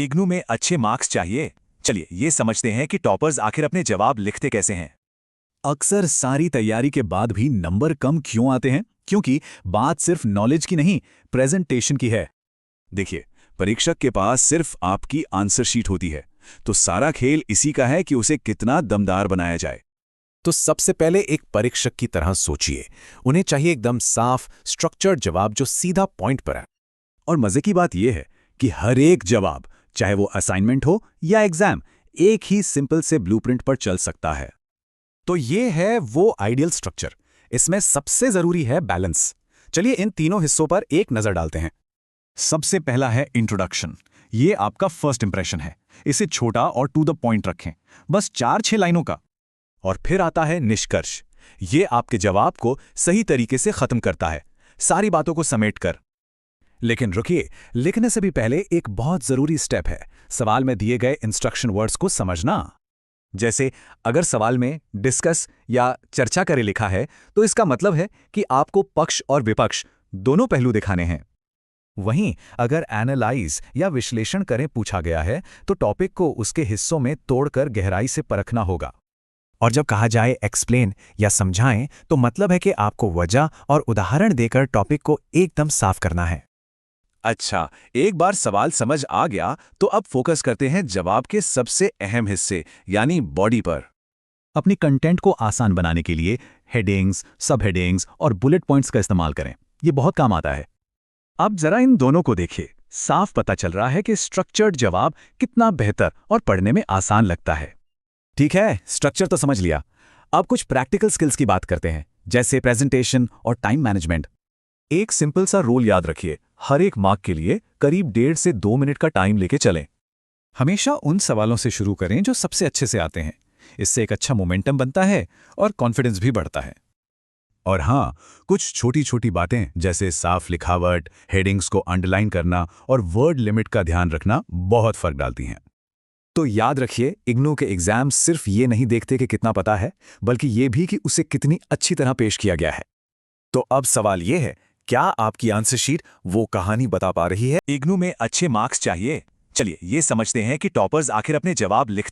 इग्नू में अच्छे मार्क्स चाहिए। चलिए ये समझते हैं कि टॉपर्स आखिर अपने जवाब लिखते कैसे हैं। अक्सर सारी तैयारी के बाद भी नंबर कम क्यों आते हैं? क्योंकि बात सिर्फ नॉलेज की नहीं, प्रेजेंटेशन की है। देखिए, परीक्षक के पास सिर्फ आपकी आंसर शीट होती है, तो सारा खेल इसी का है कि उसे कितना दमदार बनाया जाए। तो सबसे पहले एक परीक्षक की तरह सोचिए। उन्हें चाहिए एकदम साफ, स्ट्रक्चर्ड जवाब जो सीधा पॉइंट पर है। और मजे की बात यह है कि हर एक जवाब, चाहे वो असाइनमेंट हो या एग्जाम, एक ही सिंपल से ब्लूप्रिंट पर चल सकता है। तो ये है वो आइडियल स्ट्रक्चर। इसमें सबसे जरूरी है बैलेंस। चलिए इन तीनों हिस्सों पर एक नजर डालते हैं। सबसे पहला है इंट्रोडक्शन। ये आपका फर्स्ट इंप्रेशन है। इसे छोटा और टू द पॉइंट रखें, बस 4-6 लाइनों का। और फिर आता है निष्कर्ष। ये आपके जवाब को सही तरीके से खत्म करता है, सारी बातों को समेटकर। लेकिन रुकिए, लिखने से भी पहले एक बहुत जरूरी स्टेप है, सवाल में दिए गए इंस्ट्रक्शन वर्ड्स को समझना। जैसे अगर सवाल में डिस्कस या चर्चा करें लिखा है, तो इसका मतलब है कि आपको पक्ष और विपक्ष दोनों पहलू दिखाने हैं। वहीं अगर एनालाइज या विश्लेषण करें पूछा गया है, तो टॉपिक को उसके हिस्सों में तोड़कर गहराई से परखना होगा। और जब कहा जाए एक्सप्लेन या समझाएं, तो मतलब है कि आपको वजह और उदाहरण देकर टॉपिक को एकदम साफ करना है। अच्छा, एक बार सवाल समझ आ गया तो अब फोकस करते हैं जवाब के सबसे अहम हिस्से यानी बॉडी पर। अपनी कंटेंट को आसान बनाने के लिए हेडिंग्स, सब हेडिंग्स और बुलेट पॉइंट्स का इस्तेमाल करें। ये बहुत काम आता है। अब जरा इन दोनों को देखिए। साफ पता चल रहा है कि स्ट्रक्चर्ड जवाब कितना बेहतर और पढ़ने में आसान लगता है। ठीक है, स्ट्रक्चर तो समझ लिया। अब कुछ प्रैक्टिकल स्किल्स की बात करते हैं, जैसे प्रेजेंटेशन और टाइम मैनेजमेंट। एक सिंपल सा रूल याद रखिए, हर एक मार्क के लिए करीब 1.5 से 2 मिनट का टाइम लेके चलें। हमेशा उन सवालों से शुरू करें जो सबसे अच्छे से आते हैं। इससे एक अच्छा मोमेंटम बनता है और कॉन्फिडेंस भी बढ़ता है। और हाँ, कुछ छोटी छोटी बातें जैसे साफ लिखावट, हेडिंग्स को अंडरलाइन करना और वर्ड लिमिट का ध्यान रखना बहुत फर्क डालती हैं। तो याद रखिए, इग्नू के एग्जाम सिर्फ ये नहीं देखते कि कितना पता है, बल्कि ये भी कि उसे कितनी अच्छी तरह पेश किया गया है। तो अब सवाल ये है, क्या आपकी आंसर शीट वो कहानी बता पा रही है? इग्नू में अच्छे मार्क्स चाहिए। चलिए ये समझते हैं कि टॉपर्स आखिर अपने जवाब लिखते